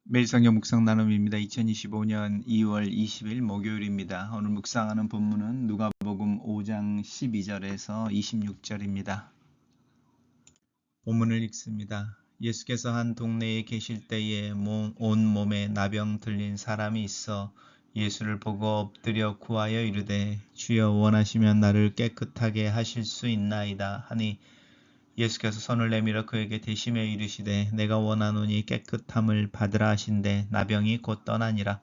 매일 성경 묵상 나눔입니다. 2025년 2월 20일 목요일입니다. 오늘 묵상하는 본문은 누가복음 5장 12절에서 26절입니다. 본문을 읽습니다. 예수께서 한 동네에 계실 때에 온 몸에 나병 들린 사람이 있어 예수를 보고 엎드려 구하여 이르되 주여 원하시면 나를 깨끗하게 하실 수 있나이다 하니 예수께서 손을 내밀어 그에게 대심에 이르시되 내가 원하노니 깨끗함을 받으라 하신대 나병이 곧 떠나니라.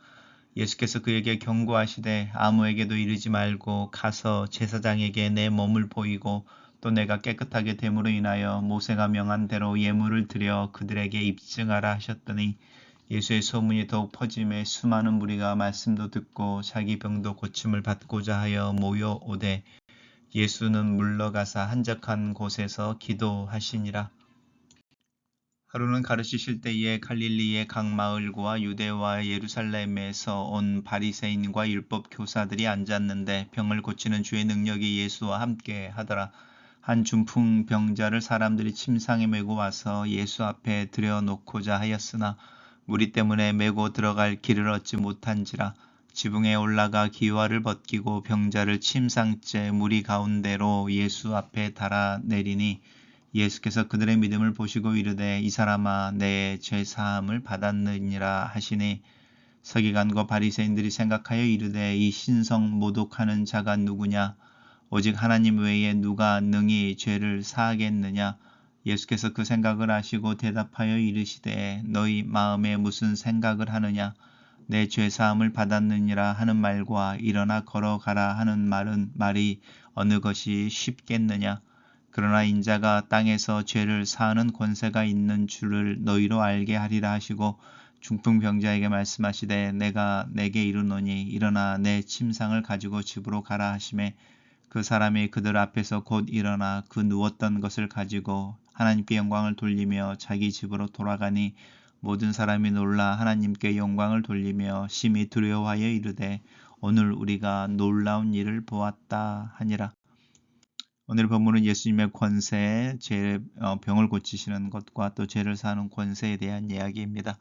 예수께서 그에게 경고하시되 아무에게도 이르지 말고 가서 제사장에게 내 몸을 보이고 또 내가 깨끗하게 됨으로 인하여 모세가 명한 대로 예물을 드려 그들에게 입증하라 하셨더니 예수의 소문이 더욱 퍼짐에 수많은 무리가 말씀도 듣고 자기 병도 고침을 받고자 하여 모여오되 예수는 물러가사 한적한 곳에서 기도하시니라. 하루는 가르치실 때에 갈릴리의 각 마을과 유대와 예루살렘에서 온 바리새인과 율법 교사들이 앉았는데 병을 고치는 주의 능력이 예수와 함께 하더라. 한 중풍 병자를 사람들이 침상에 메고 와서 예수 앞에 들여놓고자 하였으나 무리 때문에 메고 들어갈 길을 얻지 못한지라. 지붕에 올라가 기와를 벗기고 병자를 침상째 무리 가운데로 예수 앞에 달아내리니 예수께서 그들의 믿음을 보시고 이르되 이 사람아 내 죄 사함을 받았느니라 하시니 서기관과 바리새인들이 생각하여 이르되 이 신성 모독하는 자가 누구냐 오직 하나님 외에 누가 능히 죄를 사하겠느냐. 예수께서 그 생각을 아시고 대답하여 이르시되 너희 마음에 무슨 생각을 하느냐. 내 죄사함을 받았느니라 하는 말과 일어나 걸어가라 하는 말이 어느 것이 쉽겠느냐. 그러나 인자가 땅에서 죄를 사하는 권세가 있는 줄을 너희로 알게 하리라 하시고 중풍병자에게 말씀하시되 내가 내게 이르노니 일어나 내 침상을 가지고 집으로 가라 하시매 그 사람이 그들 앞에서 곧 일어나 그 누웠던 것을 가지고 하나님께 영광을 돌리며 자기 집으로 돌아가니 모든 사람이 놀라 하나님께 영광을 돌리며 심히 두려워하여 이르되 오늘 우리가 놀라운 일을 보았다 하니라. 오늘 본문은 예수님의 권세, 병을 고치시는 것과 또 죄를 사하는 권세에 대한 이야기입니다.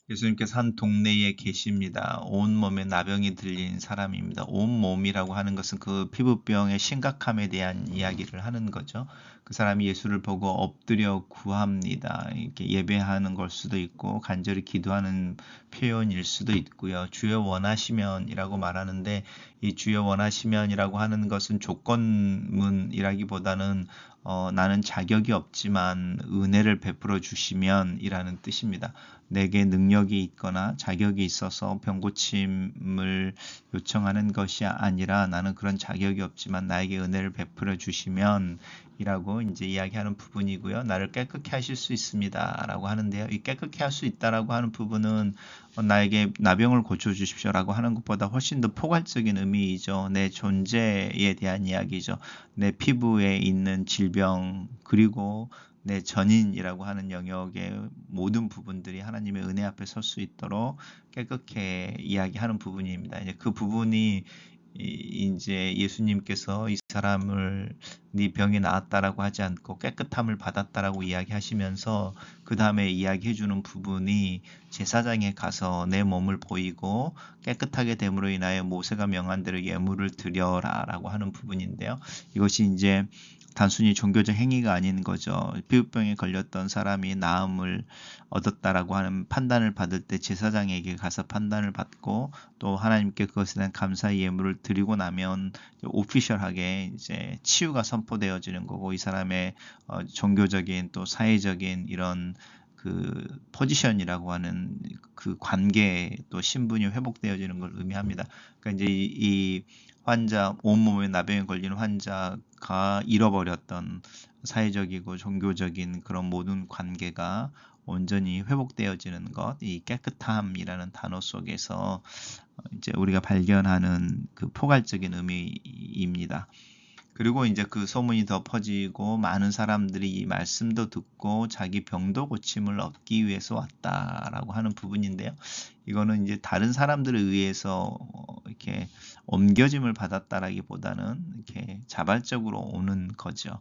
예수님께서 한 동네에 계십니다. 온몸에 나병이 들린 사람입니다. 온몸이라고 하는 것은 그 피부병의 심각함에 대한 이야기를 하는 거죠. 그 사람이 예수를 보고 엎드려 구합니다. 이렇게 예배하는 걸 수도 있고 간절히 기도하는 표현일 수도 있고요. 주여 원하시면이라고 말하는데 이 주여 원하시면이라고 하는 것은 조건문이라기보다는 나는 자격이 없지만 은혜를 베풀어 주시면이라는 뜻입니다. 내게 능력이 있거나 자격이 있어서 병고침을 요청하는 것이 아니라 나는 그런 자격이 없지만 나에게 은혜를 베풀어 주시면 이라고 이제 이야기하는 부분이고요. 나를 깨끗게 하실 수 있습니다. 라고 하는데요. 이 깨끗게 할 수 있다라고 하는 부분은 나에게 나병을 고쳐 주십시오라고 하는 것보다 훨씬 더 포괄적인 의미이죠. 내 존재에 대한 이야기죠. 내 피부에 있는 질병 그리고 내 전인이라고 하는 영역의 모든 부분들이 하나님의 은혜 앞에 설 수 있도록 깨끗게 이야기하는 부분입니다. 이제 그 부분이 이제 예수님께서 이 사람을 네 병이 나았다라고 하지 않고 깨끗함을 받았다라고 이야기하시면서 그 다음에 이야기해 주는 부분이 제사장에 가서 내 몸을 보이고 깨끗하게 됨으로 인하여 모세가 명한 대로 예물을 드려라라고 하는 부분인데요. 이것이 이제 단순히 종교적 행위가 아닌 거죠. 피부병에 걸렸던 사람이 나음을 얻었다라고 하는 판단을 받을 때 제사장에게 가서 판단을 받고 또 하나님께 그것에 대한 감사의 예물을 드리고 나면 오피셜하게 이제 치유가 선포되어지는 거고 이 사람의 종교적인 또 사회적인 이런 그 포지션이라고 하는 그 관계 또 신분이 회복되어지는 걸 의미합니다. 그러니까 이제 이 환자 온몸에 나병에 걸린 환자가 잃어버렸던 사회적이고 종교적인 그런 모든 관계가 온전히 회복되어지는 것, 이 깨끗함이라는 단어 속에서 이제 우리가 발견하는 그 포괄적인 의미입니다. 그리고 이제 그 소문이 더 퍼지고 많은 사람들이 이 말씀도 듣고 자기 병도 고침을 얻기 위해서 왔다라고 하는 부분인데요. 이거는 이제 다른 사람들에 의해서 이렇게 옮겨짐을 받았다라기보다는 이렇게 자발적으로 오는 거죠.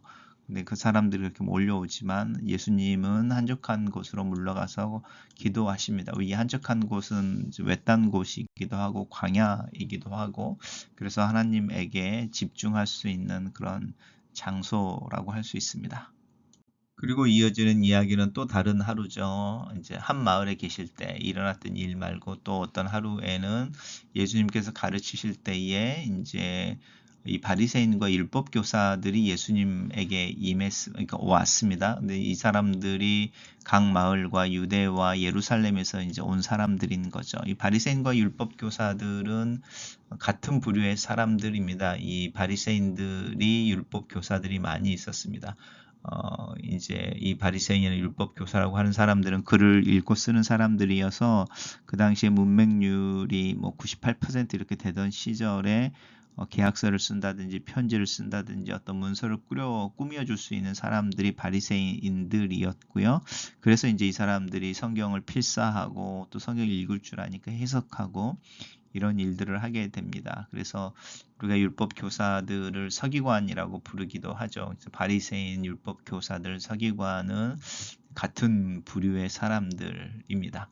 근데 그 사람들이 그렇게 몰려오지만 예수님은 한적한 곳으로 물러가서 기도하십니다. 이 한적한 곳은 외딴 곳이기도 하고 광야이기도 하고 그래서 하나님에게 집중할 수 있는 그런 장소라고 할 수 있습니다. 그리고 이어지는 이야기는 또 다른 하루죠. 이제 한 마을에 계실 때 일어났던 일 말고 또 어떤 하루에는 예수님께서 가르치실 때에 이제 이 바리새인과 율법 교사들이 예수님에게 그러니까 왔습니다. 근데 이 사람들이 각 마을과 유대와 예루살렘에서 이제 온 사람들인 거죠. 이 바리새인과 율법 교사들은 같은 부류의 사람들입니다. 이 바리새인들이 율법 교사들이 많이 있었습니다. 이제 이 바리새인이나 율법 교사라고 하는 사람들은 글을 읽고 쓰는 사람들이어서 그 당시에 문맹률이 뭐 98% 이렇게 되던 시절에 계약서를 쓴다든지 편지를 쓴다든지 어떤 문서를 꾸며줄 수 있는 사람들이 바리새인들이었고요. 그래서 이제 이 사람들이 성경을 필사하고 또 성경을 읽을 줄 아니까 해석하고 이런 일들을 하게 됩니다. 그래서 우리가 율법 교사들을 서기관이라고 부르기도 하죠. 그래서 바리새인 율법 교사들 서기관은 같은 부류의 사람들입니다.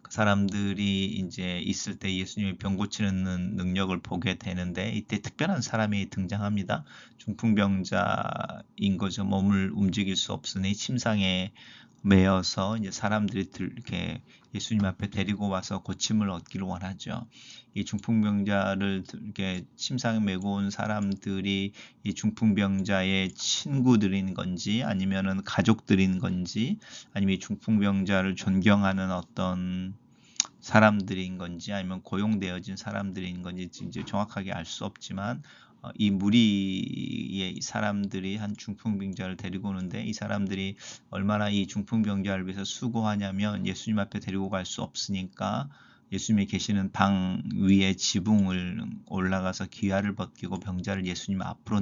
그 사람들이 이제 있을 때 예수님의 병 고치는 능력을 보게 되는데 이때 특별한 사람이 등장합니다. 중풍병자인 거죠. 몸을 움직일 수 없으니 침상에 매여서 이제 사람들이 이렇게 예수님 앞에 데리고 와서 고침을 얻기를 원하죠. 이 중풍병자를 이렇게 침상에 메고 온 사람들이 이 중풍병자의 친구들인 건지 아니면은 가족들인 건지 아니면 이 중풍병자를 존경하는 어떤 사람들인 건지 아니면 고용되어진 사람들인 건지 이제 정확하게 알 수 없지만 이 무리의 사람들이 한 중풍병자를 데리고 오는데 이 사람들이 얼마나 이 중풍병자를 위해서 수고하냐면 예수님 앞에 데리고 갈 수 없으니까 예수님이 계시는 방 위에 지붕을 올라가서 기아를 벗기고 병자를 예수님 앞으로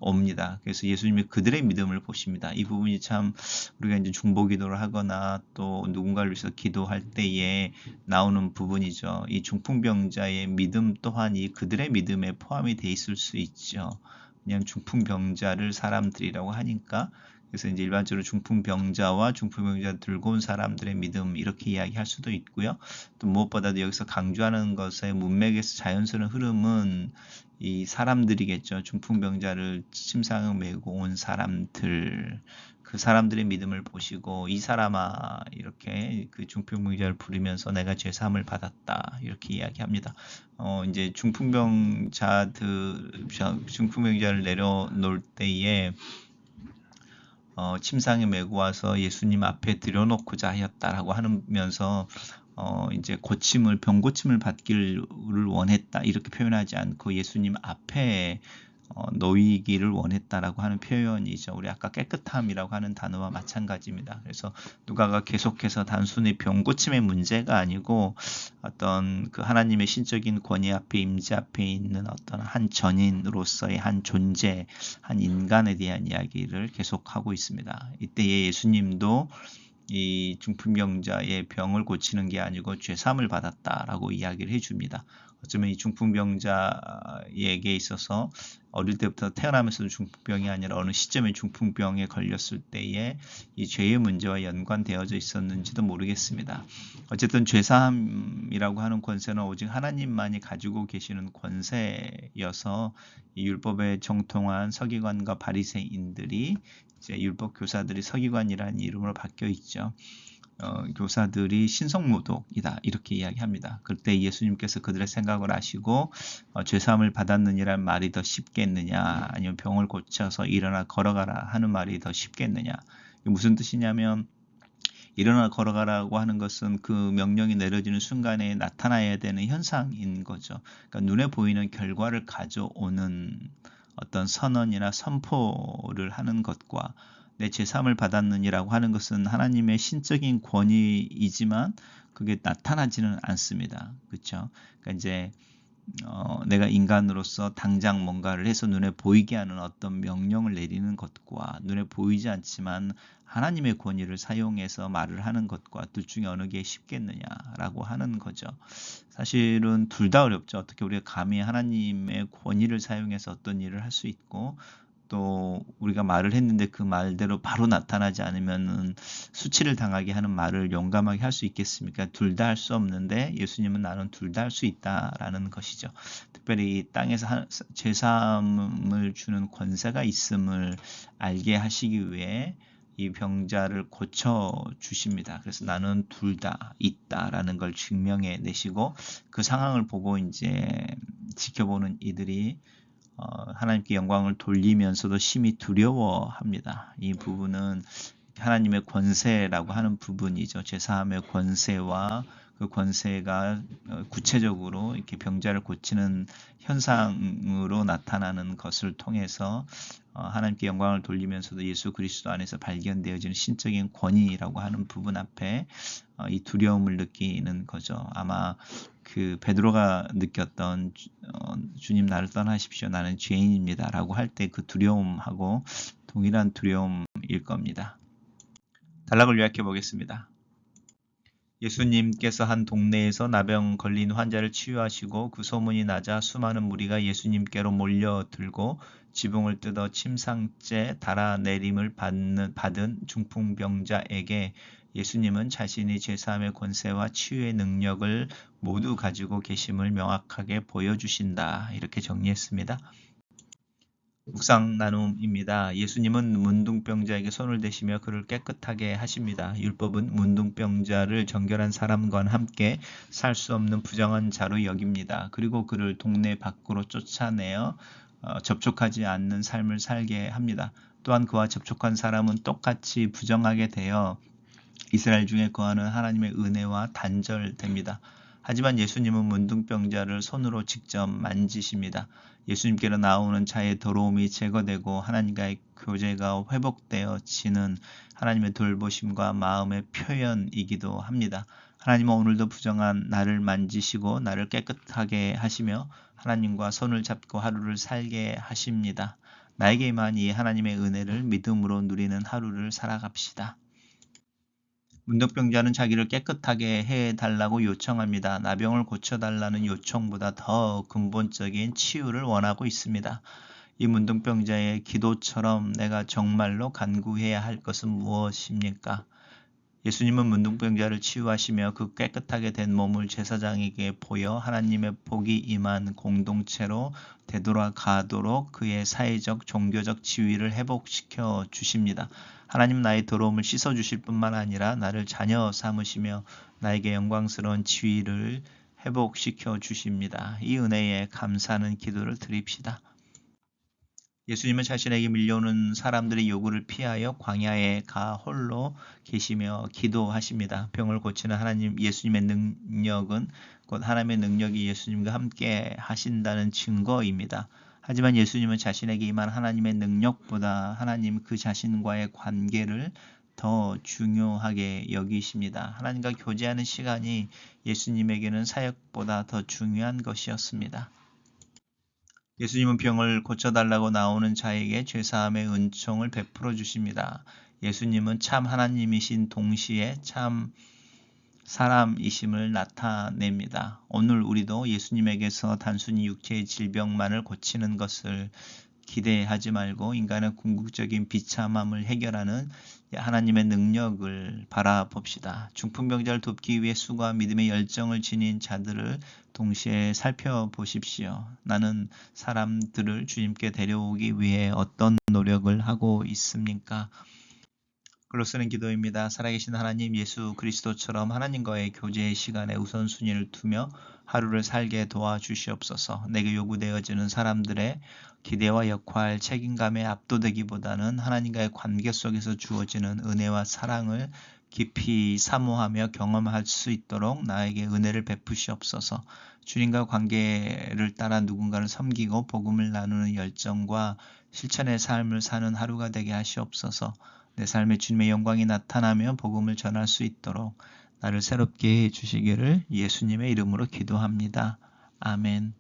옵니다. 그래서 예수님이 그들의 믿음을 보십니다. 이 부분이 참 우리가 이제 중보기도를 하거나 또 누군가를 위해서 기도할 때에 나오는 부분이죠. 이 중풍병자의 믿음 또한 이 그들의 믿음에 포함이 돼 있을 수 있죠. 그냥 중풍병자를 사람들이라고 하니까 그래서 이제 일반적으로 중풍병자와 중풍병자 들고 온 사람들의 믿음 이렇게 이야기할 수도 있고요. 또 무엇보다도 여기서 강조하는 것의 문맥에서 자연스러운 흐름은 이 사람들이겠죠. 중풍병자를 침상에 메고 온 사람들, 그 사람들의 믿음을 보시고 이 사람아 이렇게 그 중풍병자를 부르면서 내가 죄 사함을 받았다 이렇게 이야기합니다. 이제 중풍병자를 내려놓을 때에 침상에 메고 와서 예수님 앞에 들여놓고자 하였다라고 하면서 이제 병 고침을 받기를 원했다 이렇게 표현하지 않고 예수님 앞에 놓이기를 원했다라고 하는 표현이죠. 우리 아까 깨끗함이라고 하는 단어와 마찬가지입니다. 그래서 누가가 계속해서 단순히 병 고침의 문제가 아니고 어떤 그 하나님의 신적인 권위 앞에 임재 앞에 있는 어떤 한 전인으로서의 한 존재, 한 인간에 대한 이야기를 계속하고 있습니다. 이때에 예수님도 이 중풍병자의 병을 고치는 게 아니고 죄사함을 받았다라고 이야기를 해줍니다. 어쩌면 이 중풍병자에게 있어서 어릴 때부터 태어나면서도 중풍병이 아니라 어느 시점에 중풍병에 걸렸을 때에 이 죄의 문제와 연관되어져 있었는지도 모르겠습니다. 어쨌든 죄사함이라고 하는 권세는 오직 하나님만이 가지고 계시는 권세여서 이 율법에 정통한 서기관과 바리새인들이 이제 율법 교사들이 서기관이라는 이름으로 바뀌어 있죠. 교사들이 신성모독이다 이렇게 이야기합니다. 그때 예수님께서 그들의 생각을 아시고 죄사함을 받았느니란 말이 더 쉽겠느냐 아니면 병을 고쳐서 일어나 걸어가라 하는 말이 더 쉽겠느냐 무슨 뜻이냐면 일어나 걸어가라고 하는 것은 그 명령이 내려지는 순간에 나타나야 되는 현상인 거죠. 그러니까 눈에 보이는 결과를 가져오는 어떤 선언이나 선포를 하는 것과 내 죄사함을 받았느니라고 하는 것은 하나님의 신적인 권위이지만 그게 나타나지는 않습니다. 그렇죠? 그러니까 이제 내가 인간으로서 당장 뭔가를 해서 눈에 보이게 하는 어떤 명령을 내리는 것과 눈에 보이지 않지만 하나님의 권위를 사용해서 말을 하는 것과 둘 중에 어느 게 쉽겠느냐라고 하는 거죠. 사실은 둘 다 어렵죠. 어떻게 우리가 감히 하나님의 권위를 사용해서 어떤 일을 할 수 있고 또 우리가 말을 했는데 그 말대로 바로 나타나지 않으면은 수치를 당하게 하는 말을 용감하게 할 수 있겠습니까? 둘 다 할 수 없는데 예수님은 나는 둘 다 할 수 있다라는 것이죠. 특별히 이 땅에서 죄사함을 주는 권세가 있음을 알게 하시기 위해 이 병자를 고쳐 주십니다. 그래서 나는 둘 다 있다라는 걸 증명해 내시고 그 상황을 보고 이제 지켜보는 이들이 하나님께 영광을 돌리면서도 심히 두려워합니다. 이 부분은 하나님의 권세라고 하는 부분이죠. 제사함의 권세와 그 권세가 구체적으로 이렇게 병자를 고치는 현상으로 나타나는 것을 통해서 하나님께 영광을 돌리면서도 예수 그리스도 안에서 발견되어지는 신적인 권위라고 하는 부분 앞에 이 두려움을 느끼는 거죠. 아마 그 베드로가 느꼈던 주님 나를 떠나십시오. 나는 죄인입니다. 라고 할 때 그 두려움하고 동일한 두려움일 겁니다. 단락을 요약해 보겠습니다. 예수님께서 한 동네에서 나병 걸린 환자를 치유하시고 그 소문이 나자 수많은 무리가 예수님께로 몰려들고 지붕을 뜯어 침상째 달아내림을 받은 중풍병자에게 예수님은 자신이 죄사함의 권세와 치유의 능력을 모두 가지고 계심을 명확하게 보여주신다. 이렇게 정리했습니다. 묵상 나눔입니다. 예수님은 문둥병자에게 손을 대시며 그를 깨끗하게 하십니다. 율법은 문둥병자를 정결한 사람과 함께 살 수 없는 부정한 자로 여깁니다. 그리고 그를 동네 밖으로 쫓아내어 접촉하지 않는 삶을 살게 합니다. 또한 그와 접촉한 사람은 똑같이 부정하게 되어 이스라엘 중에 거하는 하나님의 은혜와 단절됩니다. 하지만 예수님은 문둥병자를 손으로 직접 만지십니다. 예수님께로 나오는 자의 더러움이 제거되고 하나님과의 교제가 회복되어지는 하나님의 돌보심과 마음의 표현이기도 합니다. 하나님은 오늘도 부정한 나를 만지시고 나를 깨끗하게 하시며 하나님과 손을 잡고 하루를 살게 하십니다. 나에게 임한 이 하나님의 은혜를 믿음으로 누리는 하루를 살아갑시다. 문둥병자는 자기를 깨끗하게 해달라고 요청합니다. 나병을 고쳐달라는 요청보다 더 근본적인 치유를 원하고 있습니다. 이 문둥병자의 기도처럼 내가 정말로 간구해야 할 것은 무엇입니까? 예수님은 문둥병자를 치유하시며 그 깨끗하게 된 몸을 제사장에게 보여 하나님의 복이 임한 공동체로 되돌아가도록 그의 사회적, 종교적 지위를 회복시켜 주십니다. 하나님 나의 더러움을 씻어주실 뿐만 아니라 나를 자녀 삼으시며 나에게 영광스러운 지위를 회복시켜 주십니다. 이 은혜에 감사하는 기도를 드립시다. 예수님은 자신에게 밀려오는 사람들의 요구를 피하여 광야에 가 홀로 계시며 기도하십니다. 병을 고치는 하나님 예수님의 능력은 곧 하나님의 능력이 예수님과 함께 하신다는 증거입니다. 하지만 예수님은 자신에게 임한 하나님의 능력보다 하나님 그 자신과의 관계를 더 중요하게 여기십니다. 하나님과 교제하는 시간이 예수님에게는 사역보다 더 중요한 것이었습니다. 예수님은 병을 고쳐달라고 나오는 자에게 죄사함의 은총을 베풀어 주십니다. 예수님은 참 하나님이신 동시에 참 사람이심을 나타냅니다. 오늘 우리도 예수님에게서 단순히 육체의 질병만을 고치는 것을 기대하지 말고 인간의 궁극적인 비참함을 해결하는 하나님의 능력을 바라봅시다. 중풍병자를 돕기 위해 수고와 믿음의 열정을 지닌 자들을 동시에 살펴보십시오. 나는 사람들을 주님께 데려오기 위해 어떤 노력을 하고 있습니까? 글로 쓰는 기도입니다. 살아계신 하나님 예수 그리스도처럼 하나님과의 교제의 시간에 우선순위를 두며 하루를 살게 도와주시옵소서. 내게 요구되어지는 사람들의 기대와 역할, 책임감에 압도되기보다는 하나님과의 관계 속에서 주어지는 은혜와 사랑을 깊이 사모하며 경험할 수 있도록 나에게 은혜를 베푸시옵소서. 주님과 관계를 따라 누군가를 섬기고 복음을 나누는 열정과 실천의 삶을 사는 하루가 되게 하시옵소서. 내 삶에 주님의 영광이 나타나며 복음을 전할 수 있도록 나를 새롭게 해 주시기를 예수님의 이름으로 기도합니다. 아멘.